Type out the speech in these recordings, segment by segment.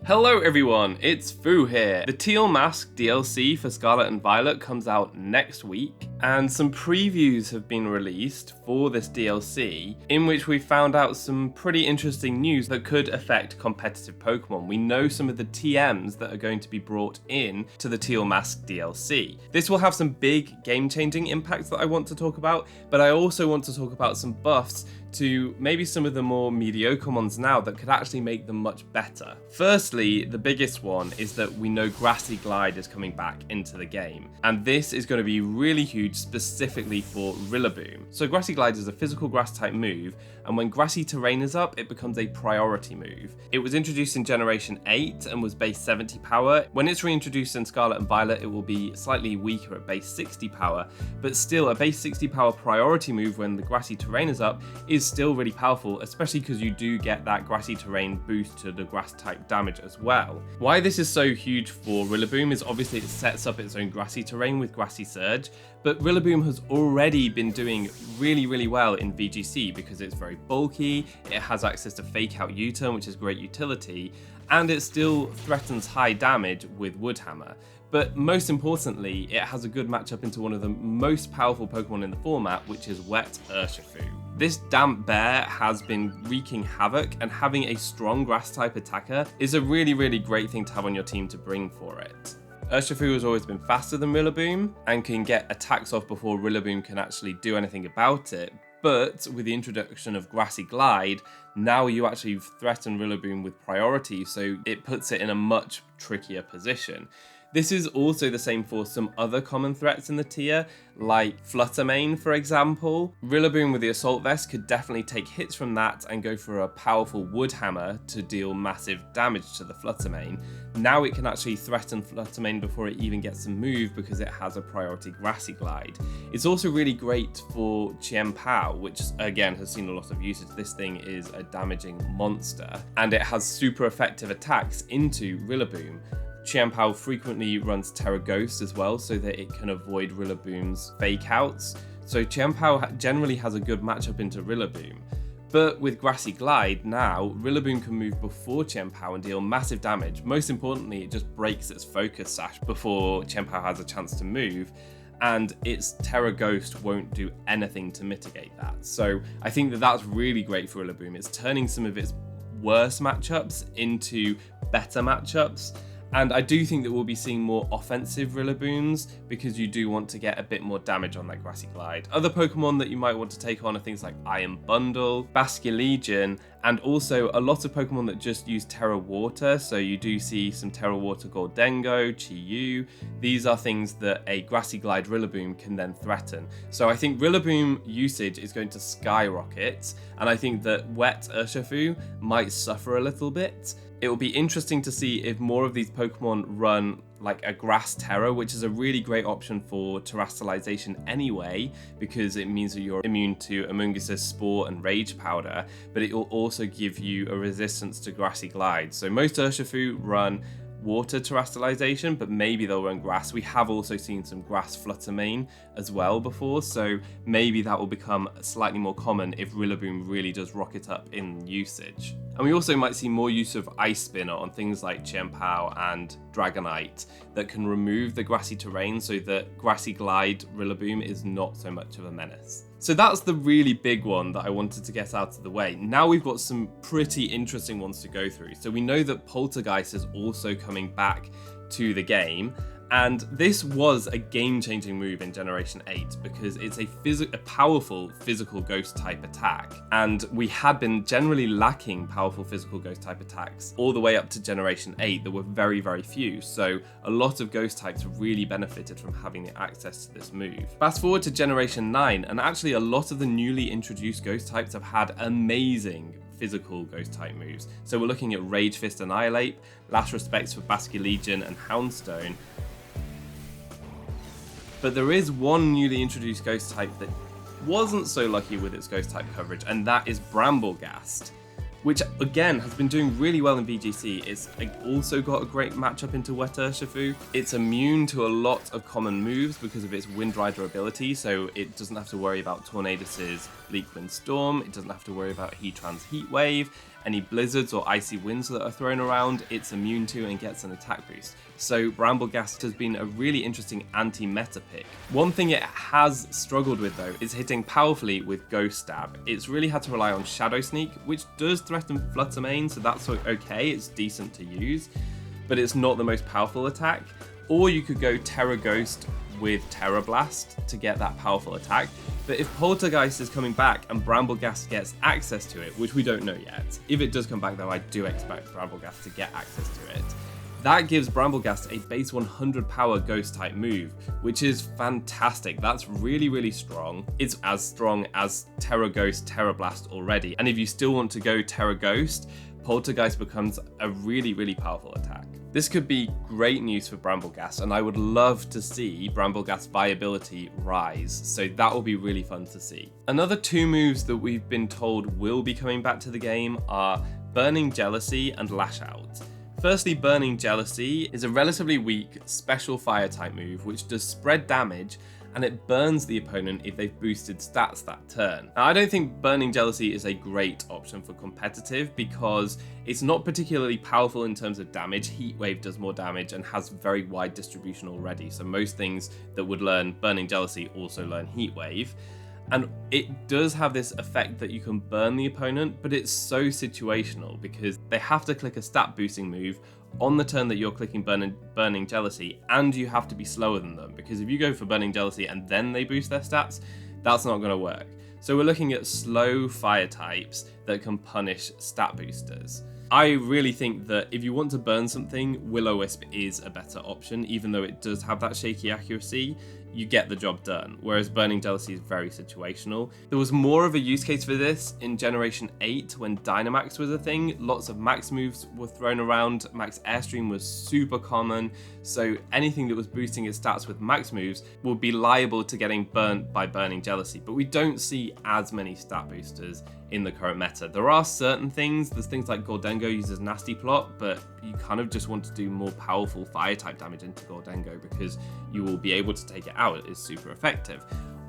Hello everyone, it's Foo here. The Teal Mask DLC for Scarlet and Violet comes out next week, and some previews have been released for this DLC, in which we found out some pretty interesting news that could affect competitive Pokemon. We know some of the TMs that are going to be brought in to the Teal Mask DLC. This will have some big game-changing impacts that I want to talk about, but I also want to talk about some buffs to maybe some of the more mediocre ones now that could actually make them much better. Firstly, the biggest one is that we know Grassy Glide is coming back into the game, and this is going to be really huge specifically for Rillaboom. So Grassy Glide is a physical grass type move, and when Grassy Terrain is up, it becomes a priority move. It was introduced in Generation 8 and was base 70 power. When it's reintroduced in Scarlet and Violet, it will be slightly weaker at base 60 power, but still a base 60 power priority move when the Grassy Terrain is up is still really powerful, especially because you do get that Grassy Terrain boost to the grass type damage as well. Why this is so huge for Rillaboom is obviously it sets up its own Grassy Terrain with Grassy Surge, but Rillaboom has already been doing really well in VGC because it's very bulky, it has access to Fake Out U-turn, which is great utility, and it still threatens high damage with Wood Hammer. But most importantly, it has a good matchup into one of the most powerful Pokemon in the format, which is Wet Urshifu. This damp bear has been wreaking havoc, and having a strong grass type attacker is a really great thing to have on your team to bring for it. Urshifu has always been faster than Rillaboom and can get attacks off before Rillaboom can actually do anything about it. But with the introduction of Grassy Glide, now you actually threaten Rillaboom with priority, so it puts it in a much trickier position. This is also the same for some other common threats in the tier, like Fluttermane for example. Rillaboom with the Assault Vest could definitely take hits from that and go for a powerful Wood Hammer to deal massive damage to the Fluttermane. Now it can actually threaten Fluttermane before it even gets to move because it has a priority Grassy Glide. It's also really great for Chien-Pao, which again has seen a lot of usage. This thing is a damaging monster, and it has super effective attacks into Rillaboom. Chien-Pao frequently runs Terra Ghost as well, so that it can avoid Rillaboom's fake outs. So Chien-Pao generally has a good matchup into Rillaboom. But with Grassy Glide now, Rillaboom can move before Chien-Pao and deal massive damage. Most importantly, it just breaks its focus sash before Chien-Pao has a chance to move, and its Terra Ghost won't do anything to mitigate that. So I think that that's really great for Rillaboom. It's turning some of its worst matchups into better matchups. And I do think that we'll be seeing more offensive Rillabooms because you do want to get a bit more damage on that Grassy Glide. Other Pokemon that you might want to take on are things like Iron Bundle, Basculegion, and also a lot of Pokemon that just use Terra Water. So you do see some Terra Water Gholdengo, Chi-Yu. These are things that a Grassy Glide Rillaboom can then threaten. So I think Rillaboom usage is going to skyrocket, and I think that Wet Urshifu might suffer a little bit. It will be interesting to see if more of these Pokemon run like a Grass Terror, which is a really great option for terastallization anyway, because it means that you're immune to Amoongus's Spore and Rage Powder, but it will also give you a resistance to Grassy Glide. So most Urshifu run water terastallization, but maybe they'll run grass. We have also seen some grass Fluttermane as well before, so maybe that will become slightly more common if Rillaboom really does rocket up in usage. And we also might see more use of Ice Spinner on things like Chien-Pao and Dragonite that can remove the grassy terrain so that Grassy Glide Rillaboom is not so much of a menace. So that's the really big one that I wanted to get out of the way. Now we've got some pretty interesting ones to go through. So we know that Poltergeist is also coming back to the game, and this was a game-changing move in Generation 8 because it's a powerful physical ghost type attack, and we had been generally lacking powerful physical ghost type attacks all the way up to Generation 8. There were very few, so a lot of ghost types really benefited from having the access to this move. Fast forward to Generation 9, and actually a lot of the newly introduced ghost types have had amazing physical ghost type moves. So we're looking at Rage Fist Annihilate, Last Respects for Basculegion and Houndstone. But there is one newly introduced ghost type that wasn't so lucky with its ghost type coverage, and that is Bramble Gast, which again has been doing really well in VGC. It's also got a great matchup into Wet Urshifu. It's immune to a lot of common moves because of its Wind Rider ability, so it doesn't have to worry about Tornadus's Bleak Wind Storm, it doesn't have to worry about Heatran's Heat Wave, any blizzards or icy winds that are thrown around, it's immune to and gets an attack boost. So Bramble Gast has been a really interesting anti-meta pick. One thing it has struggled with though is hitting powerfully with Ghost Stab. It's really had to rely on Shadow Sneak, which does threaten Flutter Mane, so that's okay, it's decent to use, but it's not the most powerful attack. Or you could go Terra Ghost with Terra Blast to get that powerful attack. But if Poltergeist is coming back and Bramble Gast gets access to it, which we don't know yet, if it does come back though, I do expect Bramble Gast to get access to it. That gives Bramble Gast a base 100 power ghost type move, which is fantastic. That's really, really strong. It's as strong as Terra Ghost, Terra Blast already. And if you still want to go Terra Ghost, Poltergeist becomes a really, really powerful attack. This could be great news for Bramble Gast, and I would love to see Bramble Gast's viability rise, so that will be really fun to see. Another two moves that we've been told will be coming back to the game are Burning Jealousy and Lash Out. Firstly, Burning Jealousy is a relatively weak special fire type move which does spread damage, and it burns the opponent if they've boosted stats that turn. Now, I don't think Burning Jealousy is a great option for competitive because it's not particularly powerful in terms of damage. Heat Wave does more damage and has very wide distribution already, so most things that would learn Burning Jealousy also learn Heat Wave. And it does have this effect that you can burn the opponent, but it's so situational because they have to click a stat boosting move on the turn that you're clicking Burning Jealousy, and you have to be slower than them, because if you go for Burning Jealousy and then they boost their stats, that's not going to work. So we're looking at slow fire types that can punish stat boosters. I really think that if you want to burn something, Will-O-Wisp is a better option, even though it does have that shaky accuracy. You get the job done, whereas Burning Jealousy is very situational. There was more of a use case for this in Generation 8 when Dynamax was a thing. Lots of max moves were thrown around, Max Airstream was super common, so anything that was boosting its stats with max moves would be liable to getting burnt by Burning Jealousy, but we don't see as many stat boosters in the current meta. There are certain things, there's things like Gholdengo uses Nasty Plot, but you kind of just want to do more powerful fire type damage into Gholdengo because you will be able to take it out. It is super effective.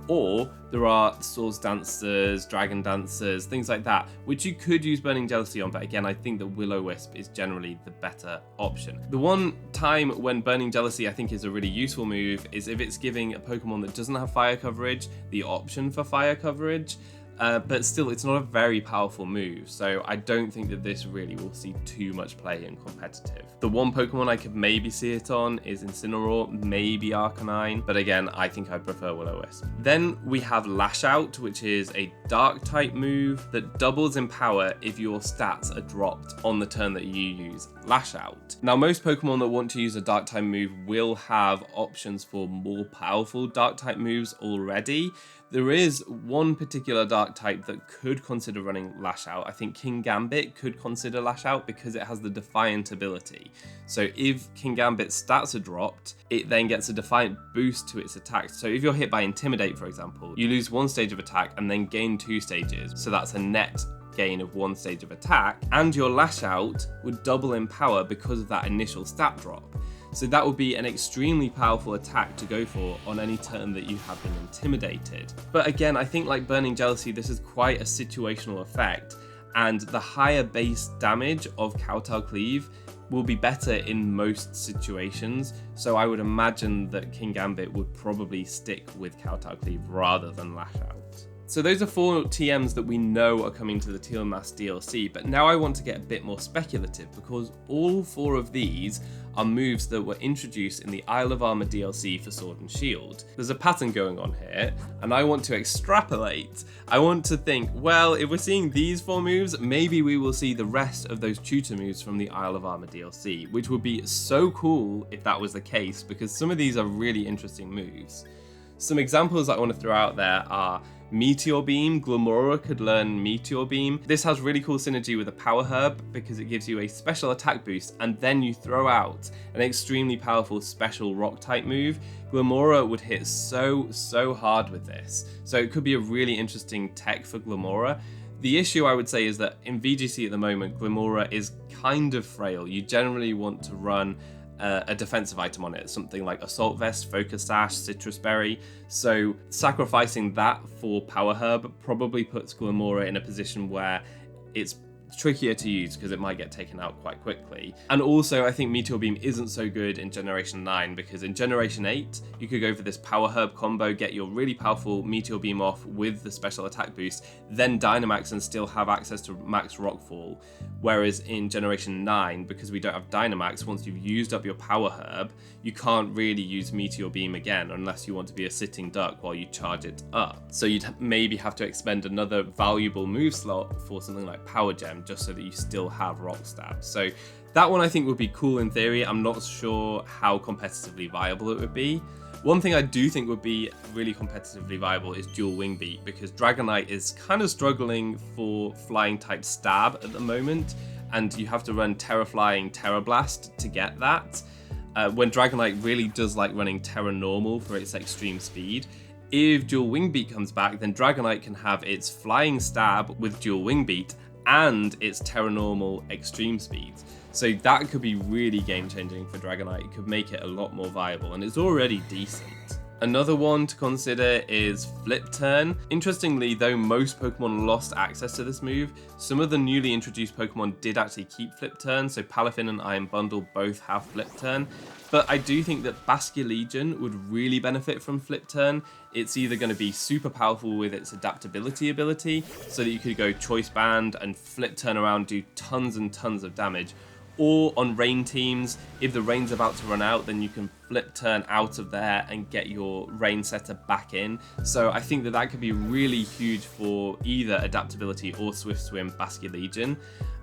Or there are Swords Dancers, Dragon Dancers, things like that, which you could use Burning Jealousy on, but again, I think that Will-O-Wisp is generally the better option. The one time when Burning Jealousy I think is a really useful move is if it's giving a Pokemon that doesn't have fire coverage the option for fire coverage. But still, it's not a very powerful move, so I don't think that this really will see too much play in competitive. The one Pokemon I could maybe see it on is Incineroar, maybe Arcanine, but again, I think I'd prefer Will-O-Wisp. Then we have Lash Out, which is a dark type move that doubles in power if your stats are dropped on the turn that you use Lash Out. Now, most Pokemon that want to use a dark type move will have options for more powerful dark type moves already. There is one particular dark type that could consider running Lash Out. I think Kingambit could consider Lash Out because it has the Defiant ability. So if Kingambit's stats are dropped, it then gets a Defiant boost to its attack. So if you're hit by Intimidate, for example, you lose one stage of attack and then gain 2 stages. So that's a net gain of 1 stage of attack, and your Lash Out would double in power because of that initial stat drop. So that would be an extremely powerful attack to go for on any turn that you have been intimidated. But again, I think like Burning Jealousy, this is quite a situational effect, and the higher base damage of Kowtow Cleave will be better in most situations, so I would imagine that Kingambit would probably stick with Kowtow Cleave rather than Lash Out. So those are 4 TMs that we know are coming to the Teal Mask DLC, but now I want to get a bit more speculative because all 4 of these are moves that were introduced in the Isle of Armor DLC for Sword and Shield. There's a pattern going on here, and I want to extrapolate. I want to think, well, if we're seeing these 4 moves, maybe we will see the rest of those tutor moves from the Isle of Armor DLC, which would be so cool if that was the case, because some of these are really interesting moves. Some examples I want to throw out there are Meteor Beam. Glimmora could learn Meteor Beam. This has really cool synergy with a Power Herb because it gives you a special attack boost and then you throw out an extremely powerful special rock type move. Glimmora would hit so hard with this. So it could be a really interesting tech for Glimmora. The issue I would say is that in VGC at the moment, Glimmora is kind of frail. You generally want to run a defensive item on it, something like Assault Vest, Focus Sash, Citrus Berry. So sacrificing that for Power Herb probably puts Glimmora in a position where it's trickier to use because it might get taken out quite quickly. And also I think Meteor Beam isn't so good in Generation 9 because in Generation 8 you could go for this Power Herb combo, get your really powerful Meteor Beam off with the special attack boost, then Dynamax and still have access to max Rockfall. Whereas in Generation 9, because we don't have Dynamax, once you've used up your Power Herb, you can't really use Meteor Beam again unless you want to be a sitting duck while you charge it up. So you'd maybe have to expend another valuable move slot for something like Power Gem just so that you still have Rock Stab. So that one I think would be cool in theory. I'm not sure how competitively viable it would be. One thing I do think would be really competitively viable is dual Wing Beat, because Dragonite is kind of struggling for flying type stab at the moment, and you have to run Terra Flying Terra Blast to get that. When Dragonite really does like running Terra Normal for its extreme speed. If dual Wing Beat comes back, then Dragonite can have its flying stab with dual Wing Beat and its Terra Normal extreme speeds. So that could be really game-changing for Dragonite. It could make it a lot more viable, and it's already decent. Another one to consider is Flip Turn. Interestingly, though most Pokemon lost access to this move, some of the newly introduced Pokemon did actually keep Flip Turn, so Palafin and Iron Bundle both have Flip Turn. But I do think that Basculegion would really benefit from Flip Turn. It's either going to be super powerful with its adaptability ability, so that you could go Choice Band and Flip Turn around, do tons and tons of damage, or on rain teams, if the rain's about to run out, then you can Flip Turn out of there and get your rain setter back in. So I think that that could be really huge for either adaptability or Swift Swim Basculegion.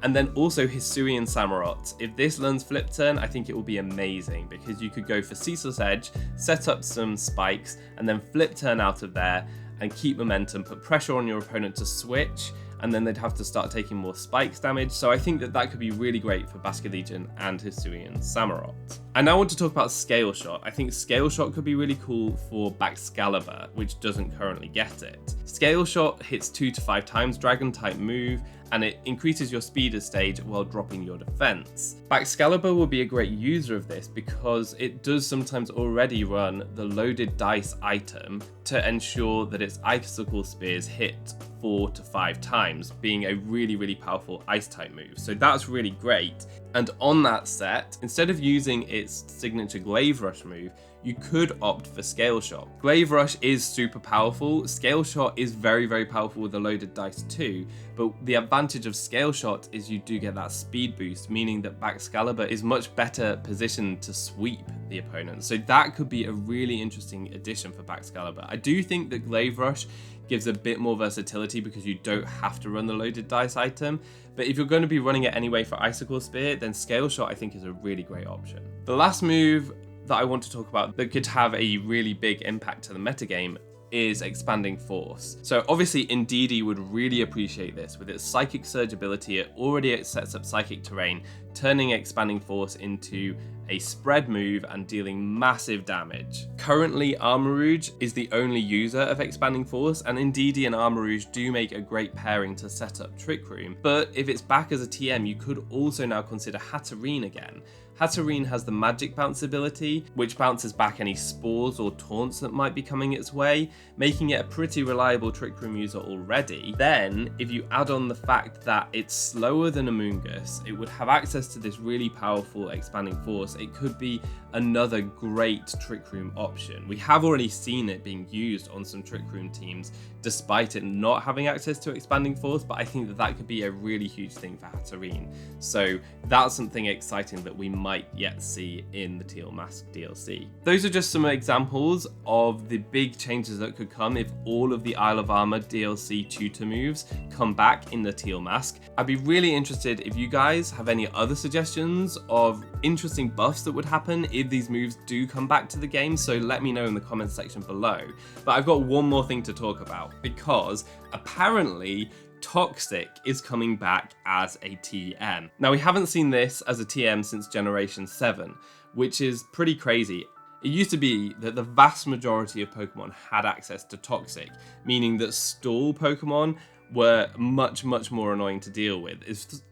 And then also Hisuian Samurott. If this learns Flip Turn, I think it will be amazing, because you could go for Ceaseless Edge, set up some spikes, and then Flip Turn out of there and keep momentum, put pressure on your opponent to switch, and then they'd have to start taking more spikes damage. So I think that that could be really great for Basculegion and Hisuian Samurott. I now want to talk about Scale Shot. I think Scale Shot could be really cool for Baxcalibur, which doesn't currently get it. Scale Shot hits 2 to 5 times Dragon type move, and it increases your speed stage while dropping your defense. Baxcalibur will be a great user of this because it does sometimes already run the loaded dice item to ensure that its icicle spears hit 4 to 5 times, being a really, really powerful ice type move. So that's really great. And on that set, instead of using its signature Glaive Rush move, you could opt for Scale Shot. Glaive Rush is super powerful. Scale Shot is very, very powerful with the loaded dice too, but the advantage of Scale Shot is you do get that speed boost, meaning that Baxcalibur is much better positioned to sweep the opponent. So that could be a really interesting addition for Baxcalibur. I do think that Glaive Rush gives a bit more versatility because you don't have to run the loaded dice item, but if you're going to be running it anyway for Icicle Spear, then Scale Shot I think is a really great option. The last move that I want to talk about that could have a really big impact to the metagame is Expanding Force. So obviously Indeedee would really appreciate this. With its Psychic Surge ability, it already sets up Psychic Terrain, turning Expanding Force into a spread move and dealing massive damage. Currently, Armarouge is the only user of Expanding Force, and Indeedee and Armarouge do make a great pairing to set up Trick Room. But if it's back as a TM, you could also now consider Hatterene again. Hatterene has the Magic Bounce ability, which bounces back any spores or taunts that might be coming its way, making it a pretty reliable Trick Room user already. Then, if you add on the fact that it's slower than Amoonguss, it would have access to this really powerful Expanding Force. It could be another great Trick Room option. We have already seen it being used on some Trick Room teams, despite it not having access to Expanding Force, but I think that that could be a really huge thing for Hatterene. So that's something exciting that we might yet see in the Teal Mask DLC. Those are just some examples of the big changes that could come if all of the Isle of Armor DLC tutor moves come back in the Teal Mask. I'd be really interested if you guys have any other suggestions of interesting buffs that would happen if these moves do come back to the game, so let me know in the comments section below. But I've got one more thing to talk about, because apparently Toxic is coming back as a TM. Now, we haven't seen this as a TM since Generation 7, which is pretty crazy. It used to be that the vast majority of Pokemon had access to Toxic, meaning that stall Pokemon were much more annoying to deal with.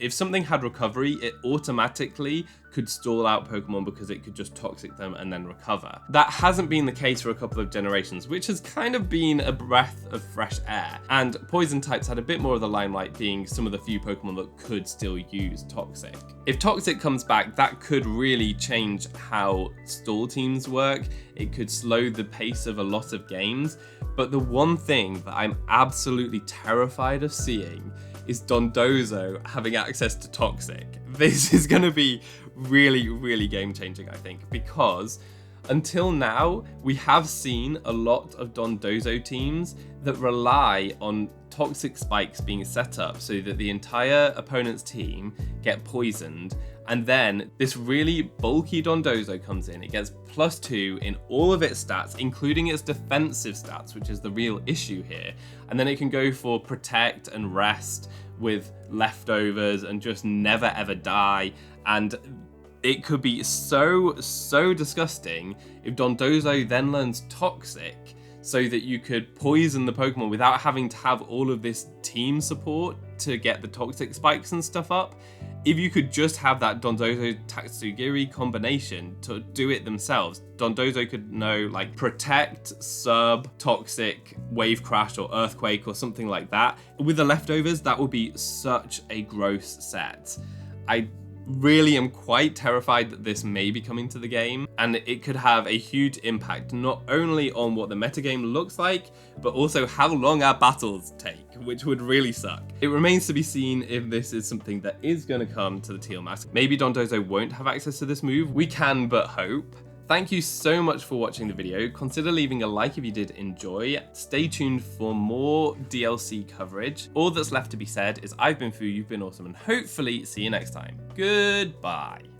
If something had recovery, it automatically could stall out Pokemon because it could just toxic them and then recover. That hasn't been the case for a couple of generations, which has kind of been a breath of fresh air. And poison types had a bit more of the limelight, being some of the few Pokemon that could still use Toxic. If Toxic comes back, that could really change how stall teams work. It could slow the pace of a lot of games. But the one thing that I'm absolutely terrified of seeing is Dondozo having access to Toxic. This is going to be really, really game-changing, I think, because until now, we have seen a lot of Dondozo teams that rely on toxic spikes being set up so that the entire opponent's team get poisoned, and then this really bulky Dondozo comes in. It gets +2 in all of its stats, including its defensive stats, which is the real issue here. And then it can go for protect and rest with leftovers and just never ever die. And it could be so disgusting if Dondozo then learns Toxic so that you could poison the Pokemon without having to have all of this team support to get the Toxic spikes and stuff up. If you could just have that Dondozo Tatsugiri combination to do it themselves, Dondozo could know like Protect, Sub, Toxic, Wave Crash or Earthquake or something like that. With the leftovers, that would be such a gross set. I really am quite terrified that this may be coming to the game, and it could have a huge impact not only on what the metagame looks like, but also how long our battles take, which would really suck. It remains to be seen if this is something that is going to come to the Teal Mask. Maybe Dondozo won't have access to this move. We can but hope. Thank you so much for watching the video. Consider leaving a like if you did enjoy. Stay tuned for more DLC coverage. All that's left to be said is I've been Foo, you've been awesome, and hopefully see you next time. Goodbye.